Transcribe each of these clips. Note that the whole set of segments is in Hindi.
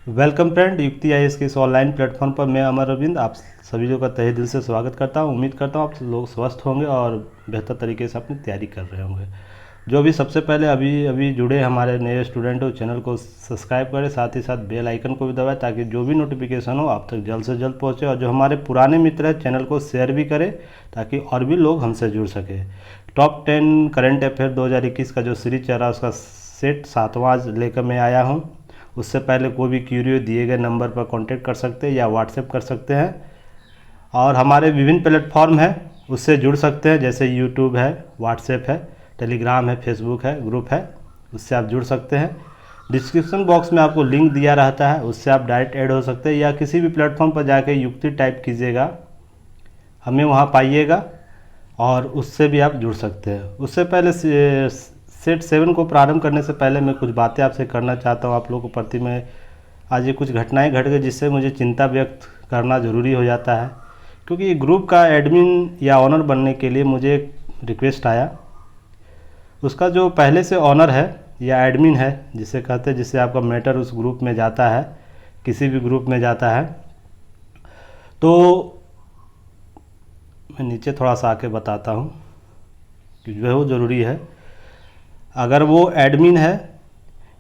वेलकम फ्रेंड, युक्ति आईएएस के इस ऑनलाइन प्लेटफॉर्म पर मैं अमर अरविंद आप सभी लोगों का तहे दिल से स्वागत करता हूं। उम्मीद करता हूं आप लोग स्वस्थ होंगे और बेहतर तरीके से अपनी तैयारी कर रहे होंगे। जो भी सबसे पहले अभी जुड़े हमारे नए स्टूडेंट हो, चैनल को सब्सक्राइब करें, साथ ही साथ बेल आइकन को भी दबाएं ताकि जो भी नोटिफिकेशन हो आप तक जल्द से जल्द पहुँचे। और जो हमारे पुराने मित्र हैं, चैनल को शेयर भी करें ताकि और भी लोग हमसे जुड़ सके। टॉप 10 करंट अफेयर 2021 का जो सीरीज चल रहा है उसका सेट 7वां आज लेकर मैं आया हूँ। उससे पहले कोई भी क्यूरी दिए गए नंबर पर कांटेक्ट कर सकते हैं या व्हाट्सएप कर सकते हैं। और हमारे विभिन्न प्लेटफॉर्म हैं, उससे जुड़ सकते हैं, जैसे यूट्यूब है, व्हाट्सएप है, टेलीग्राम है, फेसबुक है, ग्रुप है, उससे आप जुड़ सकते हैं। डिस्क्रिप्शन बॉक्स में आपको लिंक दिया रहता है, उससे आप डायरेक्ट ऐड हो सकते हैं या किसी भी प्लेटफॉर्म पर जाके युक्ति टाइप कीजिएगा, हमें वहाँ पाइएगा और उससे भी आप जुड़ सकते हैं। उससे पहले सेट 7 को प्रारंभ करने से पहले मैं कुछ बातें आपसे करना चाहता हूँ आप लोगों के प्रति। मैं आज ये कुछ घटनाएं घट गई जिससे मुझे चिंता व्यक्त करना ज़रूरी हो जाता है, क्योंकि ग्रुप का एडमिन या ऑनर बनने के लिए मुझे एक रिक्वेस्ट आया। उसका जो पहले से ऑनर है या एडमिन है जिसे कहते हैं, जिससे आपका मैटर उस ग्रुप में जाता है, किसी भी ग्रुप में जाता है, तो मैं नीचे थोड़ा सा आके बताता हूँ कि जो है वो ज़रूरी है। अगर वो एडमिन है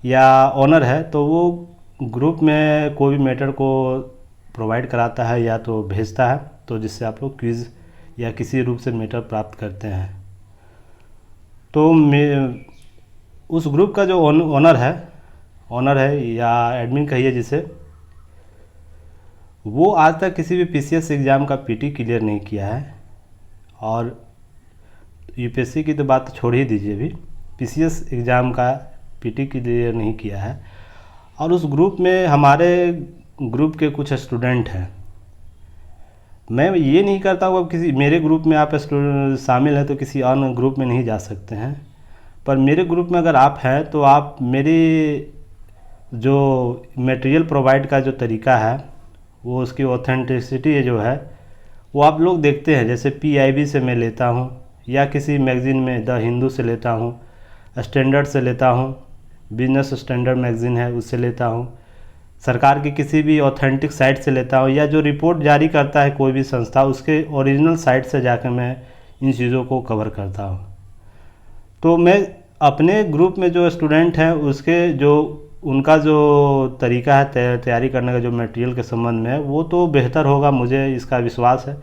या ऑनर है तो वो ग्रुप में कोई भी मैटर को प्रोवाइड कराता है या तो भेजता है, तो जिससे आप लोग क्विज़ या किसी रूप से मैटर प्राप्त करते हैं। तो मैं उस ग्रुप का जो ऑनर है या एडमिन कहिए जिसे, वो आज तक किसी भी पीसीएस एग्ज़ाम का पीटी क्लियर नहीं किया है। और यूपीएससी की तो बात छोड़ ही दीजिए, भी पीसीएस एग्ज़ाम का पीटी क्लियर नहीं किया है। और उस ग्रुप में हमारे ग्रुप के कुछ स्टूडेंट हैं। मैं ये नहीं करता हूँ अब किसी मेरे ग्रुप में आप शामिल हैं तो किसी अन्य ग्रुप में नहीं जा सकते हैं, पर मेरे ग्रुप में अगर आप हैं तो आप मेरी जो मटेरियल प्रोवाइड का जो तरीका है, वो उसकी ऑथेंटिसिटी जो है वो आप लोग देखते हैं। जैसे पीआईबी से मैं लेता हूँ या किसी मैगज़ीन में द हिंदू से लेता हूँ, स्टैंडर्ड से लेता हूँ, बिजनेस स्टैंडर्ड मैगज़ीन है उससे लेता हूँ, सरकार की किसी भी ऑथेंटिक साइट से लेता हूँ, या जो रिपोर्ट जारी करता है कोई भी संस्था उसके ओरिजिनल साइट से जाकर मैं इन चीज़ों को कवर करता हूँ। तो मैं अपने ग्रुप में जो स्टूडेंट हैं उसके जो उनका जो तरीका है तैयारी करने का जो मटेरियल के संबंध में है, वो तो बेहतर होगा, मुझे इसका विश्वास है।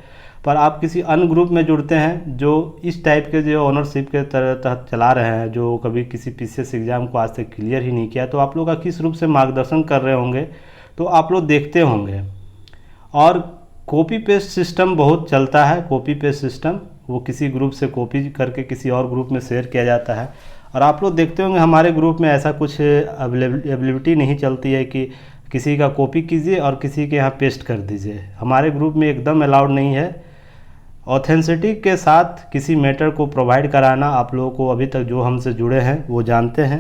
पर आप किसी अन्य ग्रुप में जुड़ते हैं जो इस टाइप के जो ऑनरशिप के तहत चला रहे हैं, जो कभी किसी पीसीएस एग्ज़ाम को आज तक क्लियर ही नहीं किया, तो आप लोग का किस रूप से मार्गदर्शन कर रहे होंगे तो आप लोग देखते होंगे। और कॉपी पेस्ट सिस्टम बहुत चलता है। कॉपी पेस्ट सिस्टम वो किसी ग्रुप से कॉपी करके किसी और ग्रुप में शेयर किया जाता है। और आप लोग देखते होंगे हमारे ग्रुप में ऐसा कुछ अवेलेबिलिटी नहीं चलती है कि किसी का कॉपी कीजिए और किसी के यहाँ पेस्ट कर दीजिए। हमारे ग्रुप में एकदम अलाउड नहीं है। ऑथेंटिसिटी के साथ किसी मैटर को प्रोवाइड कराना आप लोगों को अभी तक जो हमसे जुड़े हैं वो जानते हैं।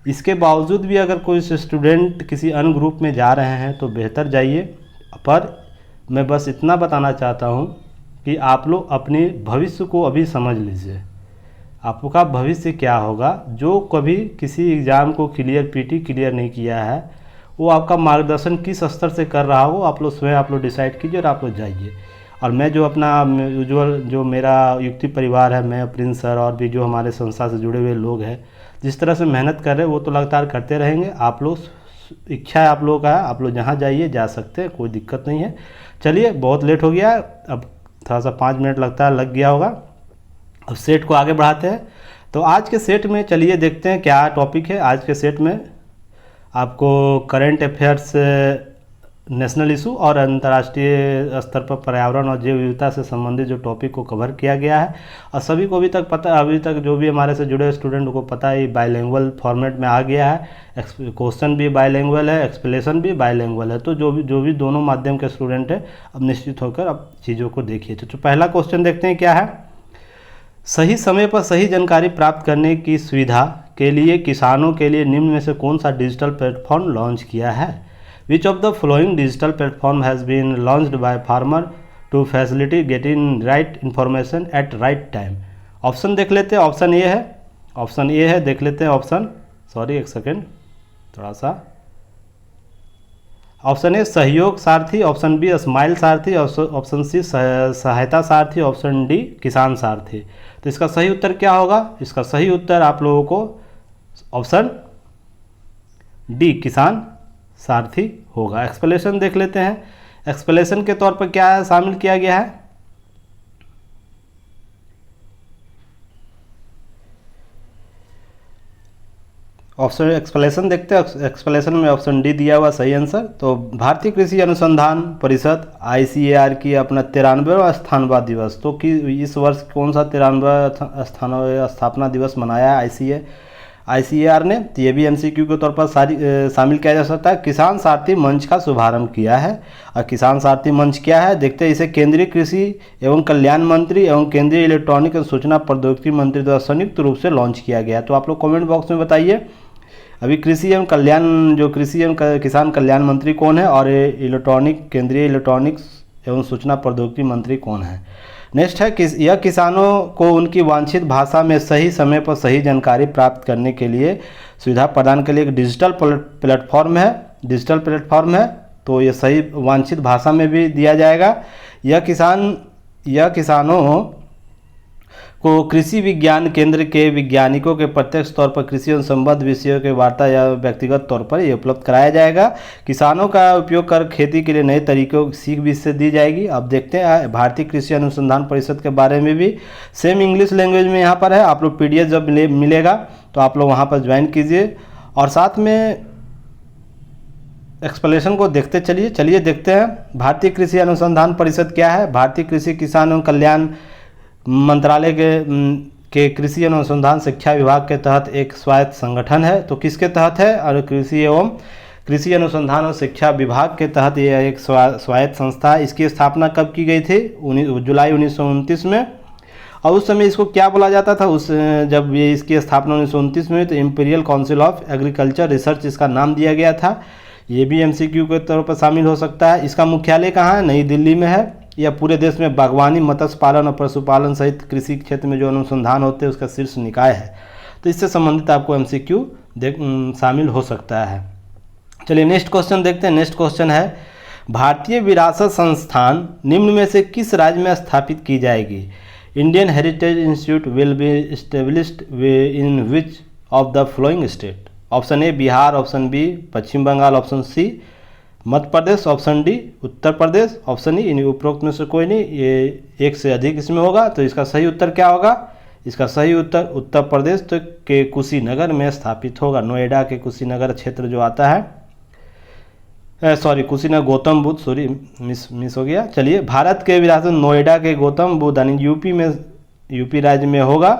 इसके बावजूद भी अगर कोई स्टूडेंट किसी अन्य ग्रुप में जा रहे हैं तो बेहतर जाइए। पर मैं बस इतना बताना चाहता हूँ कि आप लोग अपने भविष्य को अभी समझ लीजिए। आपका भविष्य क्या होगा? जो कभी किसी एग्ज़ाम को पीटी क्लियर नहीं किया है, वो आपका मार्गदर्शन किस स्तर से कर रहा हो आप लोग स्वयं आप लोग डिसाइड कीजिए और आप लोग जाइए। और मैं जो अपना यूजुअल जो मेरा युक्ति परिवार है, मैं प्रिंस सर और भी जो हमारे संस्था से जुड़े हुए लोग हैं, जिस तरह से मेहनत कर रहे हैं वो तो लगातार करते रहेंगे। आप लोग इच्छा है आप लोगों का है, आप लोग जहाँ जाइए जा सकते हैं, कोई दिक्कत नहीं है। चलिए, बहुत लेट हो गया, अब थोड़ा सा 5 मिनट लग गया होगा। अब सेट को आगे बढ़ाते हैं। तो आज के सेट में चलिए देखते हैं क्या टॉपिक है। आज के सेट में आपको करंट अफेयर्स, नेशनल इशू और अंतर्राष्ट्रीय स्तर पर पर्यावरण और जैव विविधता से संबंधित जो टॉपिक को कवर किया गया है। और सभी को अभी तक जो भी हमारे से जुड़े स्टूडेंट को पता है बाइलिंगुअल फॉर्मेट में आ गया है। क्वेश्चन भी बाइलिंगुअल है, एक्सप्लेनेशन भी बाइलिंगुअल है। तो जो भी दोनों माध्यम के स्टूडेंट है, अब निश्चित होकर अब चीज़ों को देखिए। तो पहला क्वेश्चन देखते हैं क्या है। सही समय पर सही जानकारी प्राप्त करने की सुविधा के लिए किसानों के लिए निम्न में से कौन सा डिजिटल प्लेटफॉर्म लॉन्च किया है? Which of the following digital platform has been launched by farmer to facility getting right information at right time? Option देख लेते हैं। ऑप्शन ए है, देख लेते हैं ऑप्शन। सॉरी, एक सेकेंड, थोड़ा सा ऑप्शन ए सहयोग सारथी, ऑप्शन बी स्माइल सारथी, ऑप्शन सी सहायता सारथी, ऑप्शन डी किसान सारथी। तो इसका सही उत्तर क्या होगा? इसका सही उत्तर आप लोगों को ऑप्शन डी किसान सारथी होगा। एक्सप्लेनेशन देख लेते हैं। एक्सप्लेनेशन के तौर पर क्या शामिल किया गया है? ऑप्शन एक्सप्लेनेशन देखते हैं। एक्सप्लेनेशन में ऑप्शन डी दिया हुआ सही आंसर। तो भारतीय कृषि अनुसंधान परिषद ICAR की अपना 93वां स्थापना दिवस, तो कि इस वर्ष कौन सा 93वां स्थापना दिवस मनाया है ICAR ने? तो ये भी MCQ के तौर पर शामिल किया जा सकता है। किसान सारथी मंच का शुभारंभ किया है। और किसान सारथी मंच क्या है देखते हैं। इसे केंद्रीय कृषि एवं कल्याण मंत्री एवं केंद्रीय इलेक्ट्रॉनिक और सूचना प्रौद्योगिकी मंत्री द्वारा संयुक्त रूप से लॉन्च किया गया है। तो आप लोग कमेंट बॉक्स में बताइए अभी कृषि एवं किसान कल्याण मंत्री कौन है और केंद्रीय इलेक्ट्रॉनिक्स एवं सूचना प्रौद्योगिकी मंत्री कौन है। नेक्स्ट है यह किसानों को उनकी वांछित भाषा में सही समय पर सही जानकारी प्राप्त करने के लिए सुविधा प्रदान के लिए एक डिजिटल प्लेटफॉर्म है। तो ये सही वांछित भाषा में भी दिया जाएगा। यह किसानों को कृषि विज्ञान केंद्र के वैज्ञानिकों के प्रत्यक्ष तौर पर कृषि एवं संबद्ध विषयों के वार्ता या व्यक्तिगत तौर पर ये उपलब्ध कराया जाएगा। किसानों का उपयोग कर खेती के लिए नए तरीकों की सीख भी इससे दी जाएगी। अब देखते हैं भारतीय कृषि अनुसंधान परिषद के बारे में भी सेम इंग्लिश लैंग्वेज में यहाँ पर है। आप लोग PDF जब मिलेगा तो आप लोग वहाँ पर ज्वाइन कीजिए और साथ में एक्सप्लेनेशन को देखते चलिए देखते हैं। भारतीय कृषि अनुसंधान परिषद क्या है? भारतीय कृषि किसान एवं कल्याण मंत्रालय के कृषि अनुसंधान शिक्षा विभाग के तहत एक स्वायत्त संगठन है। तो किसके तहत है? और कृषि अनुसंधान और शिक्षा विभाग के तहत यह एक स्वायत्त संस्था है। इसकी स्थापना कब की गई थी? जुलाई 1929 में। और उस समय इसको क्या बोला जाता था? जब ये इसकी स्थापना 1929 में हुई तो imperial council of agriculture research इसका नाम दिया गया था। ये भी MCQ के तौर पर शामिल हो सकता है। इसका मुख्यालय कहाँ है? नई दिल्ली में है। यह पूरे देश में बागवानी, मत्स्य पालन और पशुपालन सहित कृषि क्षेत्र में जो अनुसंधान होते हैं उसका शीर्ष निकाय है। तो इससे संबंधित आपको MCQ शामिल हो सकता है। चलिए नेक्स्ट क्वेश्चन देखते हैं। नेक्स्ट क्वेश्चन है भारतीय विरासत संस्थान निम्न में से किस राज्य में स्थापित की जाएगी? Indian heritage institute will be established in which of the following state? Option A Bihar, option B Paschim Bengal, option C Madhya Pradesh, option D Uttar Pradesh, option E इन उपरोक्त में से कोई नहीं। ये एक से अधिक इसमें होगा। तो इसका सही उत्तर क्या होगा? इसका सही उत्तर उत्तर प्रदेश तो के कुशीनगर में स्थापित होगा। नोएडा के कुशीनगर क्षेत्र जो आता है, कुशीनगर गौतम बुद्ध, मिस हो गया। चलिए भारत के विरासत नोएडा के गौतम बुद्ध यानी यूपी राज्य में होगा।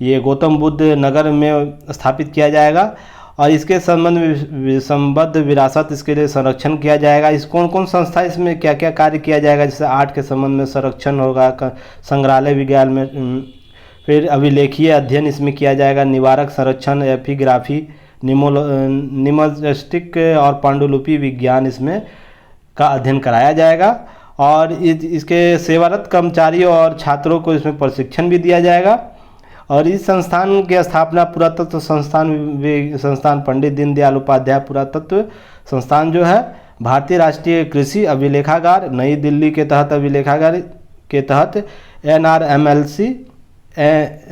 ये गौतम बुद्ध नगर में स्थापित किया जाएगा और इसके संबद्ध विरासत इसके लिए संरक्षण किया जाएगा। इस कौन संस्था इसमें क्या क्या कार्य किया जाएगा? जैसे आर्ट के संबंध में संरक्षण होगा, संग्रहालय विज्ञान में, फिर अभिलेखीय अध्ययन इसमें किया जाएगा, निवारक संरक्षण, एपिग्राफी, निमोस्टिक और पांडुलिपि विज्ञान इसमें का अध्ययन कराया जाएगा। और इसके सेवारत कर्मचारियों और छात्रों को इसमें प्रशिक्षण भी दिया जाएगा। और इस संस्थान की स्थापना पुरातत्व संस्थान पंडित दीनदयाल उपाध्याय पुरातत्व संस्थान जो है भारतीय राष्ट्रीय कृषि अभिलेखागार नई दिल्ली के तहत अभिलेखागार के तहत NRMLC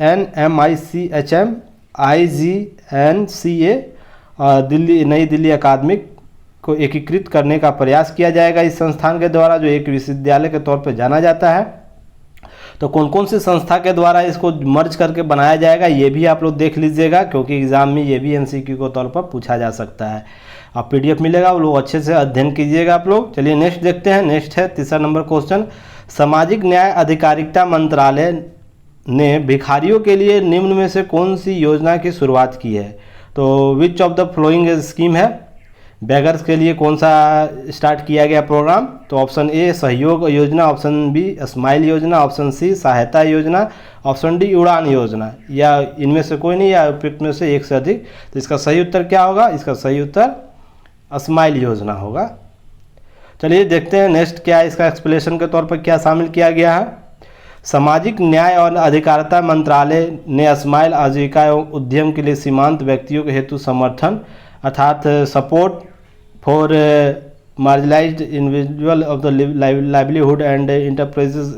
NMICHM IGNCA नई दिल्ली अकादमिक को एकीकृत करने का प्रयास किया जाएगा इस संस्थान के द्वारा, जो एक विश्वविद्यालय के तौर पर जाना जाता है। तो कौन सी संस्था के द्वारा इसको मर्ज करके बनाया जाएगा ये भी आप लोग देख लीजिएगा, क्योंकि एग्जाम में ये भी MCQ के तौर पर पूछा जा सकता है। आप PDF मिलेगा, वो लोग अच्छे से अध्ययन कीजिएगा आप लोग। चलिए नेक्स्ट देखते हैं। नेक्स्ट है तीसरा नंबर क्वेश्चन। सामाजिक न्याय अधिकारिता मंत्रालय ने भिखारियों के लिए निम्न में से कौन सी योजना की शुरुआत की है? तो विच ऑफ द फ्लोइंग स्कीम है? बेगर्स के लिए कौन सा स्टार्ट किया गया प्रोग्राम? तो ऑप्शन ए सहयोग योजना, ऑप्शन बी स्माइल योजना, ऑप्शन सी सहायता योजना, ऑप्शन डी उड़ान योजना, या इनमें से कोई नहीं, या उपयुक्त में से एक से अधिक। तो इसका सही उत्तर क्या होगा? इसका सही उत्तर स्माइल योजना होगा। चलिए देखते हैं नेक्स्ट क्या है, इसका एक्सप्लेनेशन के तौर पर क्या शामिल किया गया है। सामाजिक न्याय और अधिकारिता मंत्रालय ने स्माइल आजीविका एवं उद्यम के लिए सीमांत व्यक्तियों के हेतु समर्थन अर्थात support for marginalised individual of the livelihood and enterprises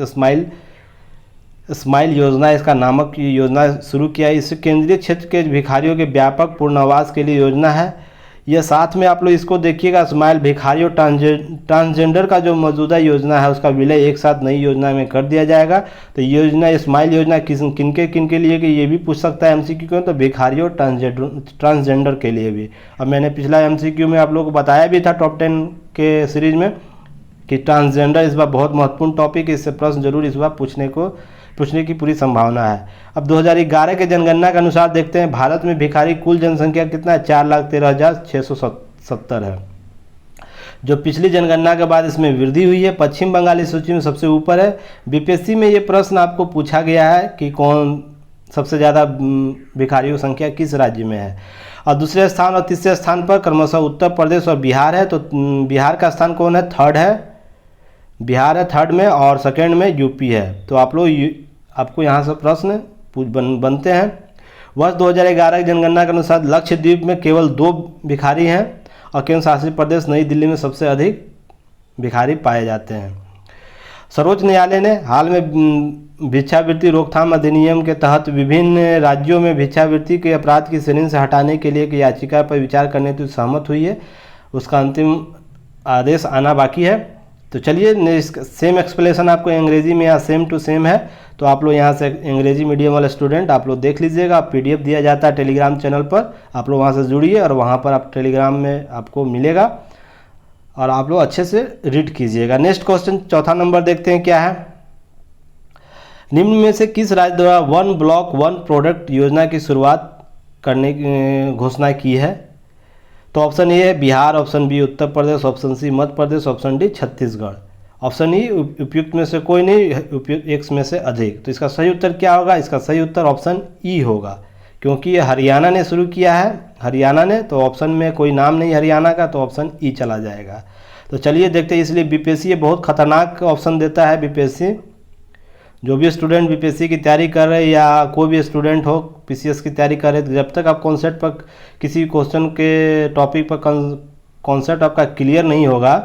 smile योजना, इसका नामक योजना शुरू किया है। इस केंद्रीय क्षेत्र के भिखारियों के व्यापक पूर्णावास के लिए योजना है। यह साथ में आप लोग इसको देखिएगा, स्माइल भिखारी और ट्रांसजेंडर का जो मौजूदा योजना है उसका विलय एक साथ नई योजना में कर दिया जाएगा। तो योजना स्माइल योजना किनके लिए कि ये भी पूछ सकता है एमसीक्यू क्यों, तो भिखारी और ट्रांसजेंडर के लिए भी। अब मैंने पिछला एमसीक्यू में आप लोगों को बताया भी था टॉप 10 के सीरीज में कि ट्रांसजेंडर इस बार बहुत महत्वपूर्ण टॉपिक है, इससे प्रश्न जरूर इस बार पूछने की पूरी संभावना है। अब 2011 के जनगणना के अनुसार देखते हैं भारत में भिखारी कुल जनसंख्या कितना है, 4,13,670 है, जो पिछली जनगणना के बाद इसमें वृद्धि हुई है। पश्चिम बंगाल इस सूची में सबसे ऊपर है। बीपीएससी में ये प्रश्न आपको पूछा गया है कि कौन सबसे ज़्यादा भिखारियों की संख्या किस राज्य में है, और दूसरे स्थान और तीसरे स्थान पर क्रमशः उत्तर प्रदेश और बिहार है। तो बिहार का स्थान कौन है, थर्ड है, बिहार है थर्ड में, और सेकेंड में यूपी है। तो आपको यहाँ से प्रश्न बनते हैं। वर्ष 2011 की जनगणना के अनुसार लक्षद्वीप में केवल 2 भिखारी हैं और केंद्र शासित प्रदेश नई दिल्ली में सबसे अधिक भिखारी पाए जाते हैं। सर्वोच्च न्यायालय ने हाल में भिक्षावृत्ति रोकथाम अधिनियम के तहत विभिन्न राज्यों में भिक्षावृत्ति के अपराध की श्रेणी से हटाने के लिए की याचिका पर विचार करने की सहमत हुई है। उसका अंतिम आदेश आना बाकी है। तो चलिए, सेम एक्सप्लेनेशन आपको अंग्रेजी में या सेम टू सेम है, तो आप लोग यहाँ से अंग्रेजी मीडियम वाले स्टूडेंट आप लोग देख लीजिएगा। पीडीएफ दिया जाता है टेलीग्राम चैनल पर, आप लोग वहाँ से जुड़िए और वहाँ पर आप टेलीग्राम में आपको मिलेगा और आप लोग अच्छे से रीड कीजिएगा। नेक्स्ट क्वेश्चन, चौथा नंबर देखते हैं क्या है। निम्न में से किस राज्य द्वारा 1 ब्लॉक 1 प्रोडक्ट योजना की शुरुआत करने की घोषणा की है? तो ऑप्शन ए है Bihar, option B Uttar Pradesh, option C Madhya Pradesh, option D Chhattisgarh. Option E उपयुक्त में से कोई नहीं, उपयुक्त एक में से अधिक। तो इसका सही उत्तर क्या होगा? इसका सही उत्तर ऑप्शन ई होगा, क्योंकि ये हरियाणा ने शुरू किया है, हरियाणा ने, तो ऑप्शन में कोई नाम नहीं हरियाणा का, तो ऑप्शन ई चला जाएगा। तो चलिए देखते हैं, इसलिए बीपीएससी ये बहुत खतरनाक ऑप्शन देता है। बीपीएससी, जो भी स्टूडेंट बीपीएससी की तैयारी कर रहे हैं या कोई भी स्टूडेंट हो पीसीएस की तैयारी कर रहे हैं, तो जब तक आप कॉन्सेप्ट पर किसी क्वेश्चन के टॉपिक पर कॉन्सेप्ट आपका क्लियर नहीं होगा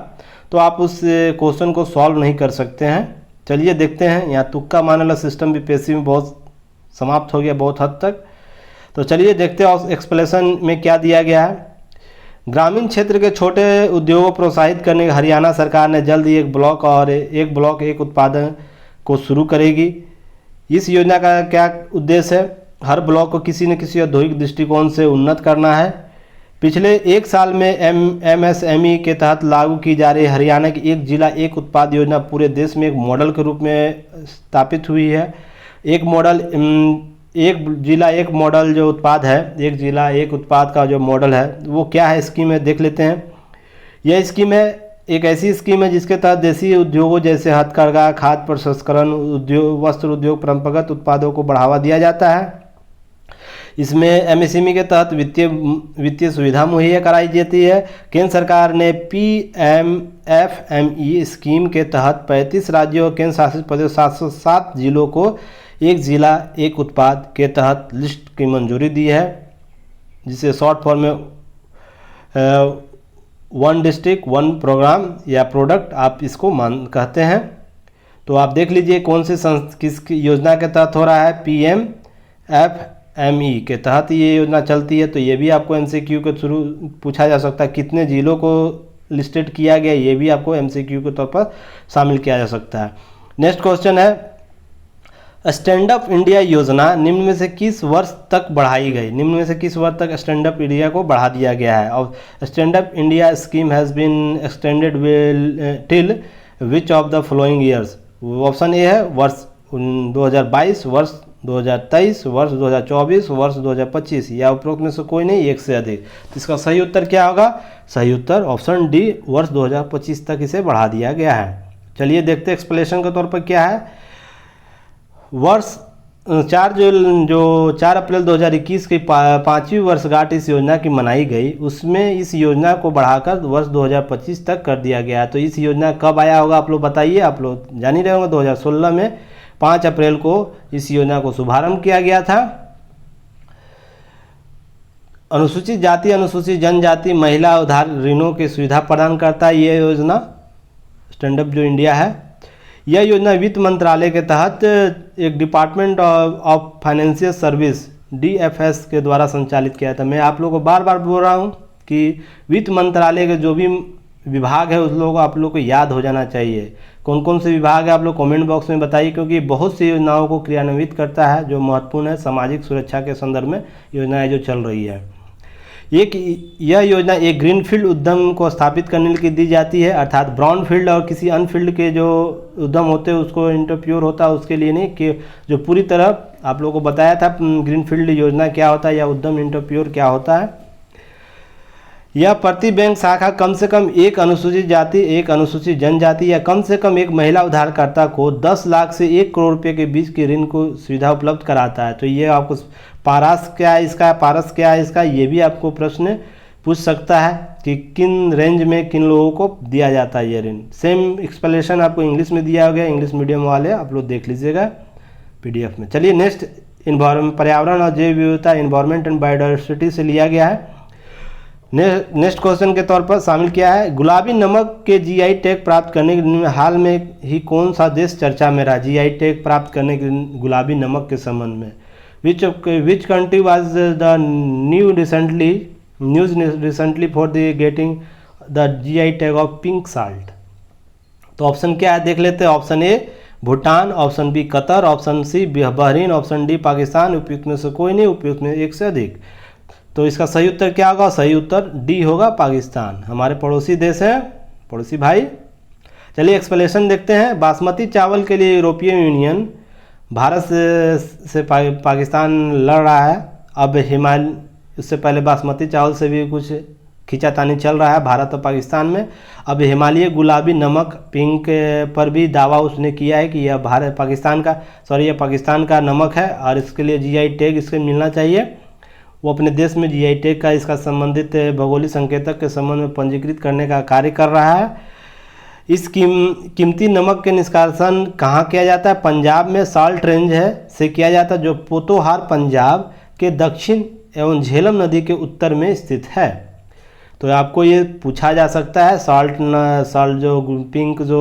तो आप उस क्वेश्चन को सॉल्व नहीं कर सकते हैं। चलिए देखते हैं, यहाँ तुक्का मारने वाला सिस्टम बीपीएससी में बहुत समाप्त हो गया बहुत हद तक। तो चलिए देखते हैं उस एक्सप्लेनेशन में क्या दिया गया है। ग्रामीण क्षेत्र के छोटे उद्योगों को प्रोत्साहित करने के हरियाणा सरकार ने जल्द ही एक ब्लॉक एक उत्पादन को शुरू करेगी। इस योजना का क्या उद्देश्य है? हर ब्लॉक को किसी न किसी औद्योगिक दृष्टिकोण से उन्नत करना है। पिछले 1 साल में एमएसएमई के तहत लागू की जा रही हरियाणा की एक जिला एक उत्पाद योजना पूरे देश में एक मॉडल के रूप में स्थापित हुई है। एक जिला एक मॉडल जो उत्पाद है, एक जिला एक उत्पाद का जो मॉडल है वो क्या है, स्कीम है, देख लेते हैं। यह स्कीम है एक ऐसी स्कीम है जिसके तहत देसी उद्योगों जैसे हथकरघा, खाद्य प्रसंस्करण उद्योग, वस्त्र उद्योग, परंपरागत उत्पादों को बढ़ावा दिया जाता है। इसमें एमएसएमई के तहत वित्तीय सुविधा मुहैया कराई जाती है। केंद्र सरकार ने पीएमएफएमई स्कीम के तहत 35 राज्यों और केंद्र शासित प्रदेश 707 जिलों को एक जिला एक उत्पाद के तहत लिस्ट की मंजूरी दी है, जिसे शॉर्ट फॉर्म में 1 डिस्ट्रिक्ट 1 प्रोग्राम या प्रोडक्ट आप इसको कहते हैं। तो आप देख लीजिए कौन से किस योजना के तहत हो रहा है। पीएमएफएमई के तहत ये योजना चलती है। तो ये भी आपको एमसीक्यू के थ्रू पूछा जा सकता है, कितने जिलों को लिस्टेड किया गया, ये भी आपको एमसीक्यू के तौर पर शामिल किया जा सकता है। नेक्स्ट क्वेश्चन है, स्टैंड अप इंडिया योजना निम्न में से किस वर्ष तक बढ़ाई गई? निम्न में से किस वर्ष तक स्टैंड अप इंडिया को बढ़ा दिया गया है? और stand up India scheme has been extended till which of the following years? Option A है वर्ष 2022, वर्ष 2023, वर्ष 2024, वर्ष 2025, या उपरोक्त में से कोई नहीं, एक से अधिक। तो इसका सही उत्तर क्या होगा? सही उत्तर ऑप्शन डी, वर्ष 2025 तक इसे बढ़ा दिया गया है। चलिए देखते हैं एक्सप्लेनेशन के तौर पर क्या है। वर्ष 4 अप्रैल 2021 की 5वीं वर्षगांठ इस योजना की मनाई गई, उसमें इस योजना को बढ़ाकर वर्ष 2025 तक कर दिया गया। तो इस योजना कब आया होगा आप लोग बताइए, आप लोग जान ही रहे होंगे। 2016 में 5 अप्रैल को इस योजना को शुभारंभ किया गया था। अनुसूचित जाति अनुसूचित जनजाति महिला उधार ऋणों की सुविधा प्रदान करता है ये योजना, स्टैंड अप जो इंडिया है। यह योजना वित्त मंत्रालय के तहत एक department of financial service DFS के द्वारा संचालित किया था। मैं आप लोगों को बार बार बोल रहा हूँ कि वित्त मंत्रालय के जो भी विभाग है उस लोगों को आप लोग को याद हो जाना चाहिए। कौन कौन से विभाग है आप लोग कमेंट बॉक्स में बताइए, क्योंकि बहुत सी योजनाओं को क्रियान्वित करता है जो महत्वपूर्ण है सामाजिक सुरक्षा के संदर्भ में योजनाएं जो चल रही है। यह योजना एक ग्रीनफील्ड उद्यम को स्थापित करने के लिए दी जाती है, अर्थात ब्राउन फील्ड और किसी अनफील्ड के जो उद्यम होते हैं उसको इंटरप्योर होता है उसके लिए नहीं, कि जो पूरी तरह आप लोगों को बताया था ग्रीनफील्ड योजना क्या होता है या उद्यम इंटरप्योर क्या होता है। यह प्रति बैंक शाखा कम से कम एक अनुसूचित जाति, एक अनुसूचित जनजाति या कम से कम एक महिला उधारकर्ता को 10 लाख से 1 करोड़ रुपए के बीच की ऋण को सुविधा उपलब्ध कराता है। तो ये आपको पारस क्या है इसका, ये भी आपको प्रश्न पूछ सकता है कि किन रेंज में किन लोगों को दिया जाता है ये ऋण। सेम एक्सप्लेनेशन आपको इंग्लिश में दिया गया, इंग्लिश मीडियम वाले आप लोग देख लीजिएगा PDF में। चलिए नेक्स्ट, पर्यावरण और जैव विविधता, इन्वायरमेंट एंड बायोडाइवर्सिटी से लिया गया है। नेक्स्ट क्वेश्चन के तौर पर शामिल किया है, गुलाबी नमक के GI टैग प्राप्त करने के लिए हाल में ही कौन सा देश चर्चा में रहा GI टैग प्राप्त करने के गुलाबी नमक के संबंध में। Which country was the news recently for the getting the GI tag of pink salt. तो ऑप्शन क्या है देख लेते हैं। Option A Bhutan, option B Qatar, option C Bahrain, option D Pakistan. उपयुक्त में से कोई नहीं, उपयुक्त में एक से अधिक। तो इसका सही उत्तर क्या होगा? सही उत्तर डी होगा, पाकिस्तान। हमारे पड़ोसी देश है, पड़ोसी भाई। चलिए एक्सप्लेनेशन देखते हैं। बासमती चावल के लिए यूरोपीय यूनियन भारत से पाकिस्तान लड़ रहा है। अब उससे पहले बासमती चावल से भी कुछ खींचातानी चल रहा है भारत और पाकिस्तान में। अब हिमालय गुलाबी नमक पिंक पर भी दावा उसने किया है कि यह यह पाकिस्तान का नमक है और इसके लिए GI टैग इसके मिलना चाहिए। वो अपने देश में GI टैग का इसका संबंधित भौगोलिक संकेतक के संबंध में पंजीकृत करने का कार्य कर रहा है। इस कीमती नमक के निष्कासन कहाँ किया जाता है? पंजाब में साल्ट रेंज से किया जाता है, जो पोतोहार पंजाब के दक्षिण एवं झेलम नदी के उत्तर में स्थित है। तो आपको ये पूछा जा सकता है साल्ट जो पिंक जो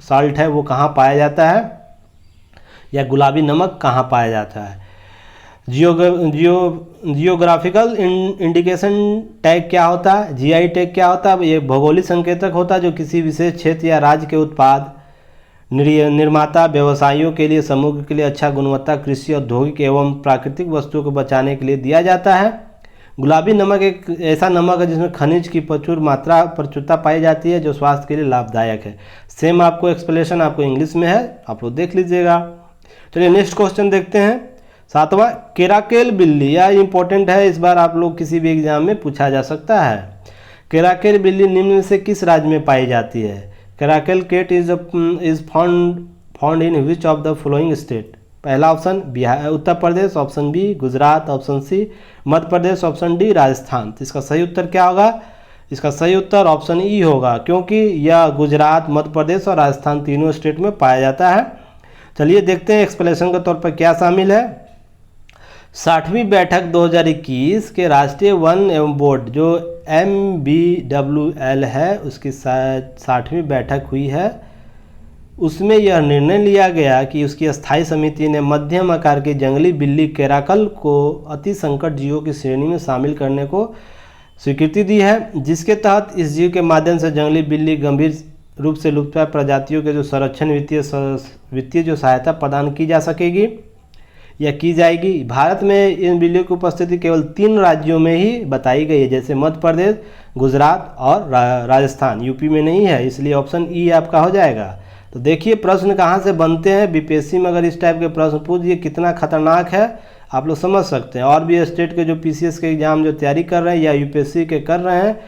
साल्ट है वो कहाँ पाया जाता है, या गुलाबी नमक कहाँ पाया जाता है। जियोग्राफिकल इंडिकेशन टैग क्या होता है? GI टैग क्या होता है? ये भौगोलिक संकेतक होता है जो किसी विशेष क्षेत्र या राज्य के उत्पाद निर्माता व्यवसायियों के लिए समूह के लिए अच्छा गुणवत्ता कृषि औद्योगिक एवं प्राकृतिक वस्तुओं को बचाने के लिए दिया जाता है। गुलाबी नमक एक ऐसा नमक है जिसमें खनिज की प्रचुरता पाई जाती है जो स्वास्थ्य के लिए लाभदायक है। सेम आपको एक्सप्लेनेशन आपको इंग्लिश में है, आप लोग देख लीजिएगा। चलिए नेक्स्ट क्वेश्चन देखते हैं। 7वां, केराकेल बिल्ली, यह इंपॉर्टेंट है, इस बार आप लोग किसी भी एग्जाम में पूछा जा सकता है। केराकेल बिल्ली निम्न में से किस राज्य में पाई जाती है? Caracal cat is found in which of the following state? पहला option Bihar Uttar Pradesh, option B Gujarat, option C Madhya Pradesh, option D Rajasthan. तो इसका सही उत्तर क्या होगा? इसका सही उत्तर ऑप्शन ई होगा, क्योंकि यह गुजरात, मध्य प्रदेश और राजस्थान तीनों स्टेट में पाया जाता है। चलिए देखते हैं एक्सप्लेनेशन के तौर पर क्या शामिल है। 60वीं बैठक 2021 के राष्ट्रीय वन एवं बोर्ड जो MBWL है उसकी 60वीं बैठक हुई है। उसमें यह निर्णय लिया गया कि उसकी स्थायी समिति ने मध्यम आकार की जंगली बिल्ली केराकल को अति संकट जीवों की श्रेणी में शामिल करने को स्वीकृति दी है, जिसके तहत इस जीव के माध्यम से जंगली बिल्ली गंभीर रूप से लुप्तप्राय प्रजातियों के जो संरक्षण वित्तीय जो सहायता प्रदान की जा सकेगी या की जाएगी। भारत में इन बिल्लियों की उपस्थिति केवल 3 राज्यों में ही बताई गई है, जैसे मध्य प्रदेश, गुजरात और राजस्थान। यूपी में नहीं है, इसलिए ऑप्शन ई आपका हो जाएगा। तो देखिए प्रश्न कहाँ से बनते हैं। बीपीएससी में अगर इस टाइप के प्रश्न पूछ दिए कितना खतरनाक है आप लोग समझ सकते हैं। और भी स्टेट के जो PCS के एग्जाम जो तैयारी कर रहे हैं या यूपीएससी के कर रहे हैं,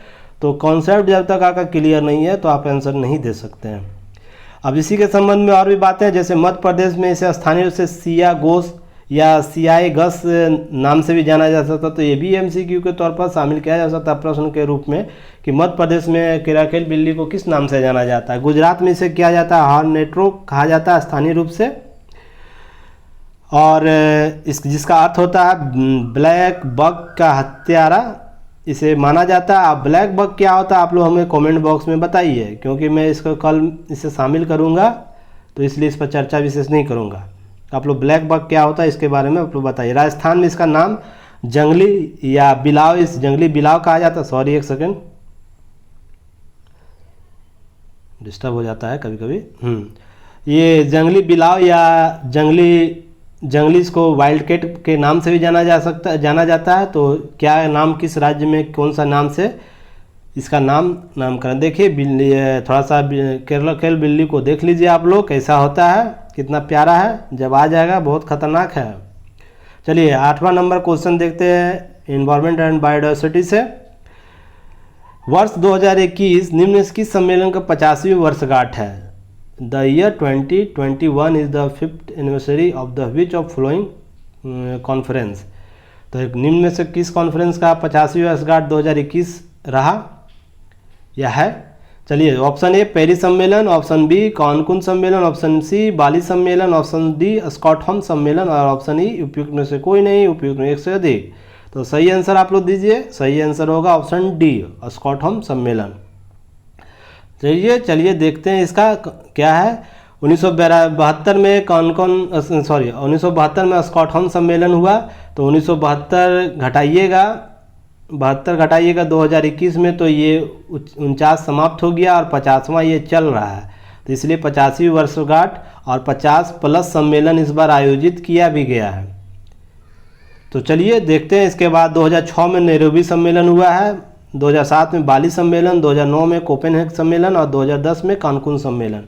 तो कॉन्सेप्ट जब तक आपका क्लियर नहीं है तो आप आंसर नहीं दे सकते हैं। अब इसी के संबंध में और भी बातें हैं, जैसे मध्य प्रदेश में इसे स्थानीय रूप से सिया गोस या सियाए गस नाम से भी जाना जा सकता, तो ये भी MCQ के तौर पर शामिल किया जा सकता है प्रश्न के रूप में कि मध्य प्रदेश में केराकेल बिल्ली को किस नाम से जाना जाता है। गुजरात में इसे किया जाता है हॉर्नेट्रो कहा जाता है स्थानीय रूप से, और इस जिसका अर्थ होता है ब्लैक बग का हत्यारा इसे माना जाता है। अब ब्लैक बग क्या होता है आप लोग हमें कमेंट बॉक्स में बताइए, क्योंकि मैं इसको कल इसे शामिल करूँगा तो इसलिए इस पर चर्चा विशेष नहीं करूँगा। आप लोग ब्लैक बग क्या होता है इसके बारे में आप लोग बताइए। राजस्थान में इसका नाम जंगली या बिलाव, इस जंगली बिलाव कहा जाता है। सॉरी एक सेकेंड, डिस्टर्ब हो जाता है कभी कभी। ये जंगली बिलाव या जंगली इसको वाइल्ड कैट के नाम से भी जाना जाता है। तो क्या नाम, किस राज्य में कौन सा नाम से इसका नामकरण। देखिए बिल्ली, थोड़ा सा केरल बिल्ली को देख लीजिए आप लोग कैसा होता है, कितना प्यारा है। जब आ जाएगा बहुत खतरनाक है। चलिए 8वां नंबर क्वेश्चन देखते हैं इन्वायरमेंट एंड बायोडाइवर्सिटी से। वर्ष 2021 निम्न किस सम्मेलन का 50वीं वर्षगांठ है। The year 2021 is the 5th anniversary of the which of following conference. तो निम्न में से किस कॉन्फ्रेंस का 50वीं वर्षगांठ 2021 रहा या है। चलिए ऑप्शन ए पेरिस सम्मेलन, ऑप्शन बी कानकुन सम्मेलन, ऑप्शन सी बाली सम्मेलन, ऑप्शन डी स्टॉकहोम सम्मेलन और ऑप्शन ई उपयुक्त में से कोई नहीं, उपयुक्त में एक से अधिक। तो सही आंसर आप लोग दीजिए। सही आंसर होगा ऑप्शन डी स्टॉकहोम सम्मेलन। चलिए देखते हैं इसका क्या है। 1972 में 1972 में स्टॉकहोम सम्मेलन हुआ। तो 1972 घटाइएगा 2021 में, तो ये 49 समाप्त हो गया और 50वां ये चल रहा है। तो इसलिए 50वीं वर्षगांठ और 50+ सम्मेलन इस बार आयोजित किया भी गया है। तो चलिए देखते हैं इसके बाद 2006 में नैरोबी सम्मेलन हुआ है, 2007 में बाली सम्मेलन, 2009 में कोपेनहेगन सम्मेलन और 2010 में कानकुन सम्मेलन।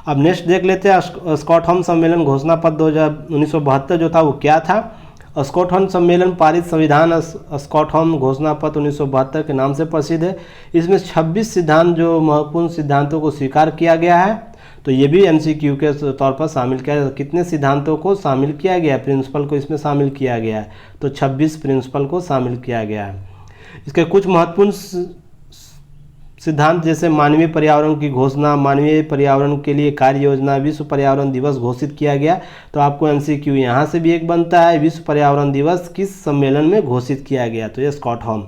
अब नेक्स्ट देख लेते हैं स्टॉकहोम सम्मेलन घोषणा पत्र 1972 जो था वो क्या था। स्टॉकहोम सम्मेलन पारित संविधान स्टॉकहोम घोषणा पत्र 1972 के नाम से प्रसिद्ध है। इसमें 26 सिद्धांत जो महत्वपूर्ण सिद्धांतों को स्वीकार किया गया है। तो ये भी MCQ के तौर पर शामिल किया गया। कितने सिद्धांतों को शामिल किया गया, प्रिंसिपल को इसमें शामिल किया गया है। तो 26 प्रिंसिपल को शामिल किया गया है। इसके कुछ महत्वपूर्ण सिद्धांत जैसे मानवीय पर्यावरण की घोषणा, मानवीय पर्यावरण के लिए कार्य योजना, विश्व पर्यावरण दिवस घोषित किया गया। तो आपको MCQ यहाँ से भी एक बनता है, विश्व पर्यावरण दिवस किस सम्मेलन में घोषित किया गया। तो ये स्टॉकहोम।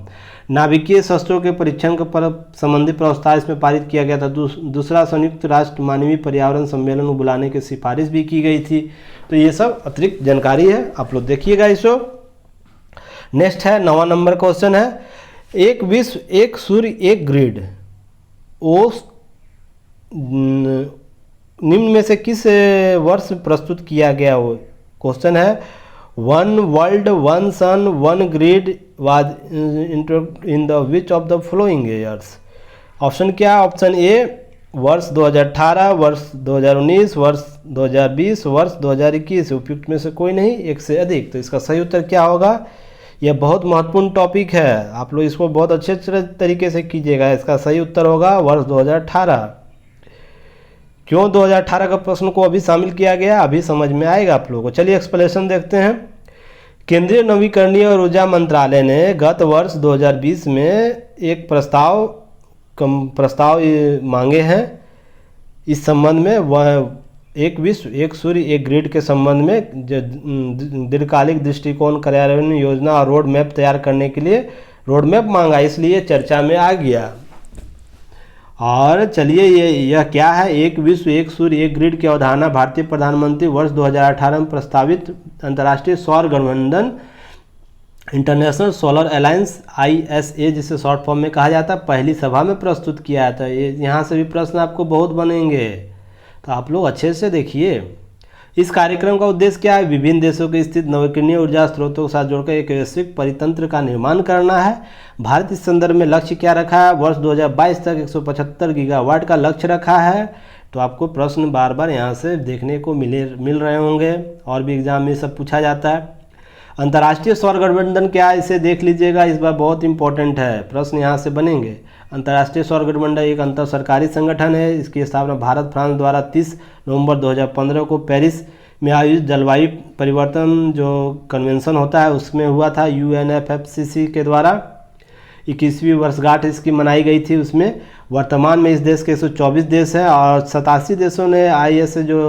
नाभिकीय शस्त्रों के परीक्षण पर संबंधी प्रस्ताव इसमें पारित किया गया था। दूसरा संयुक्त राष्ट्र मानवीय पर्यावरण सम्मेलन को बुलाने की सिफारिश भी की गई थी। तो ये सब अतिरिक्त जानकारी है, आप लोग देखिएगा इसको। नेक्स्ट है 9वां नंबर क्वेश्चन है, एक विश्व एक सूर्य एक ग्रिड ओ निम्न में से किस वर्ष प्रस्तुत किया गया। हो क्वेश्चन है, one world one sun one grid was in the which of the following years. Option क्या, ऑप्शन ए वर्ष 2018, वर्ष 2019, वर्ष 2020, वर्ष 2021। उपयुक्त में से कोई नहीं, एक से अधिक। तो इसका सही उत्तर क्या होगा। यह बहुत महत्वपूर्ण टॉपिक है, आप लोग इसको बहुत अच्छे तरीके से कीजिएगा। इसका सही उत्तर होगा वर्ष 2018। क्यों 2018 का प्रश्न को अभी शामिल किया गया, अभी समझ में आएगा आप लोगों को। चलिए एक्सप्लेनेशन देखते हैं। केंद्रीय नवीकरणीय और ऊर्जा मंत्रालय ने गत वर्ष 2020 में एक प्रस्ताव मांगे हैं इस संबंध में। वह एक विश्व एक सूर्य एक ग्रिड के संबंध में दीर्घकालिक दृष्टिकोण कार्यान्वयन योजना और रोड मैप तैयार करने के लिए रोड मैप मांगा, इसलिए चर्चा में आ गया। और चलिए यह क्या है, एक विश्व एक सूर्य एक ग्रिड की अवधारणा भारतीय प्रधानमंत्री वर्ष 2018 में प्रस्तावित अंतर्राष्ट्रीय सौर गठबंधन इंटरनेशनल सोलर अलायंस ISA जिसे शॉर्ट फॉर्म में कहा जाता है, पहली सभा में प्रस्तुत किया था। यहाँ से भी प्रश्न आपको बहुत बनेंगे, तो आप लोग अच्छे से देखिए। इस कार्यक्रम का उद्देश्य क्या है, विभिन्न देशों के स्थित नवीकरणीय ऊर्जा स्रोतों के साथ जोड़कर एक वैश्विक परितंत्र का निर्माण करना है। भारत इस संदर्भ में लक्ष्य क्या रखा है, वर्ष 2022 तक 175 गीगावाट का लक्ष्य रखा है। तो आपको प्रश्न बार बार यहाँ से देखने को मिल रहे होंगे, और भी एग्जाम में सब पूछा जाता है। अंतर्राष्ट्रीय सौर गठबंधन क्या है, इसे देख लीजिएगा, इस बार बहुत इंपॉर्टेंट है, प्रश्न यहाँ से बनेंगे। अंतर्राष्ट्रीय सौर गठबंधन एक अंतर सरकारी संगठन है। इसकी स्थापना भारत फ्रांस द्वारा 30 नवंबर 2015 को पेरिस में आयोजित जलवायु परिवर्तन जो कन्वेंशन होता है उसमें हुआ था, UNFCCC के द्वारा। 21वीं वर्षगांठ इसकी मनाई गई थी उसमें। वर्तमान में इस देश के 124 देश हैं और 87 देशों ने IS जो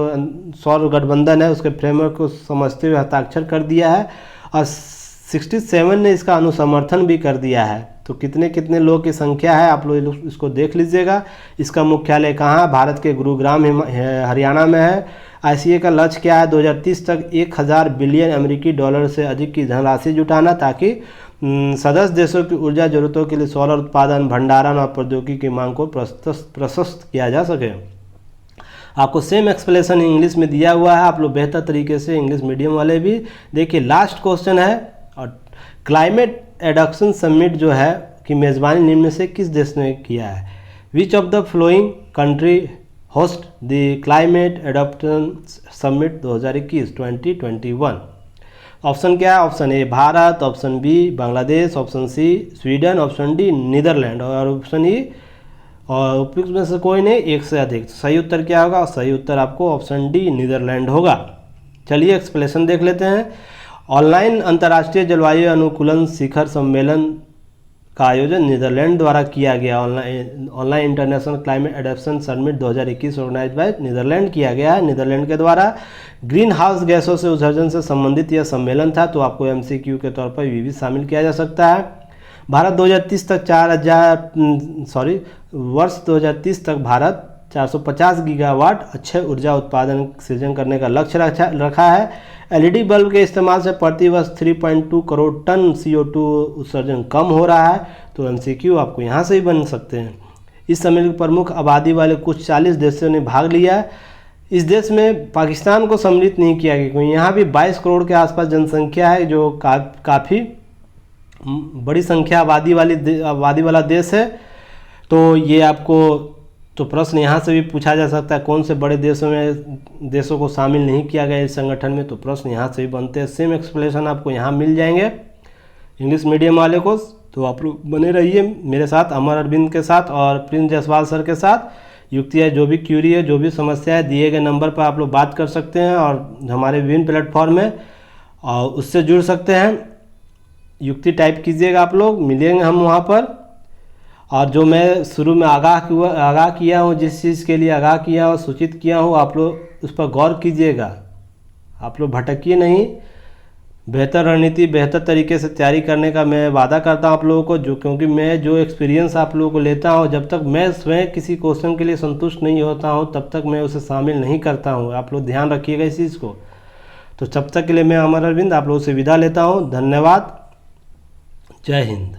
सौर गठबंधन है उसके फ्रेमवर्क को समझते हुए हस्ताक्षर कर दिया है और 67 ने इसका अनुसमर्थन भी कर दिया है। तो कितने कितने लोग की संख्या है आप लोग इसको देख लीजिएगा। इसका मुख्यालय कहाँ है? भारत के गुरुग्राम हरियाणा में है। ICA का लक्ष्य क्या है? 2030 तक 1000 बिलियन अमेरिकी डॉलर से अधिक की धनराशि जुटाना, ताकि सदस्य देशों की ऊर्जा जरूरतों के लिए सौर उत्पादन, भंडारण और प्रौद्योगिकी की मांग को प्रशस्त किया जा सके। आपको सेम एक्सप्लेनेशन इंग्लिश में दिया हुआ है, आप लोग बेहतर तरीके से इंग्लिश मीडियम वाले भी देखिए। लास्ट क्वेश्चन है, और क्लाइमेट एडप्शन समिट जो है कि मेज़बानी निम्न में से किस देश ने किया है? Which of the following country host the climate adaptation summit 2021। Option क्या है? Option A Bharat, option B Bangladesh, option C Sweden, option D Netherland और ऑप्शन ई और उपयुक्त में से कोई नहीं, एक से अधिक। सही उत्तर क्या होगा? सही उत्तर आपको ऑप्शन डी नीदरलैंड होगा। चलिए एक्सप्लेनेशन देख लेते हैं। ऑनलाइन अंतर्राष्ट्रीय जलवायु अनुकूलन शिखर सम्मेलन का आयोजन नीदरलैंड द्वारा किया गया। Online international climate adaptation summit 2021 organise by Netherland किया गया है, नीदरलैंड के द्वारा। ग्रीन हाउस गैसों से उत्सर्जन से संबंधित यह सम्मेलन था, तो आपको MCQ के तौर पर ये भी शामिल किया जा सकता है। भारत 2030 तक वर्ष 2030 तक भारत 450 गीगावाट अक्षय ऊर्जा उत्पादन सृजन करने का लक्ष्य रखा है। LED बल्ब के इस्तेमाल से प्रति वर्ष 3.2 करोड़ टन CO2 उत्सर्जन कम हो रहा है। तो MCQ आपको यहाँ से ही बन सकते हैं। इस सम्मेलन की प्रमुख आबादी वाले कुछ 40 देशों ने भाग लिया। इस देश में पाकिस्तान को सम्मिलित नहीं किया गया, क्योंकि यहाँ भी 22 करोड़ के आसपास जनसंख्या है, जो काफ़ी बड़ी संख्या आबादी वाला देश है। तो ये आपको तो प्रश्न यहाँ से भी पूछा जा सकता है, कौन से बड़े देशों को शामिल नहीं किया गया इस संगठन में? तो प्रश्न यहाँ से भी बनते हैं। सेम एक्सप्लेनेशन आपको यहाँ मिल जाएंगे इंग्लिश मीडियम वाले को। तो आप लोग बने रहिए मेरे साथ, अमर अरविंद के साथ और प्रिंस जायसवाल सर के साथ। युक्ति है, जो भी क्यूरी है, जो भी समस्या है, दिए गए नंबर पर आप लोग बात कर सकते हैं और हमारे विभिन्न प्लेटफॉर्म में और उससे जुड़ सकते हैं। युक्ति टाइप कीजिएगा, आप लोग मिलेंगे हम वहाँ पर। और जो मैं शुरू में आगाह किया हूँ, जिस चीज़ के लिए आगाह किया हूँ, सूचित किया हूँ, आप लोग उस पर गौर कीजिएगा। आप लोग भटकिए नहीं। बेहतर रणनीति, बेहतर तरीके से तैयारी करने का मैं वादा करता हूँ आप लोगों को, क्योंकि मैं जो एक्सपीरियंस आप लोगों को लेता हूँ, जब तक मैं स्वयं किसी क्वेश्चन के लिए संतुष्ट नहीं होता हूँ तब तक मैं उसे शामिल नहीं करता हूँ। आप लोग ध्यान रखिएगा इस चीज़ को। तो तब तक के लिए मैं अमर अरविंद आप लोगों से विदा लेता हूँ। धन्यवाद। जय हिंद।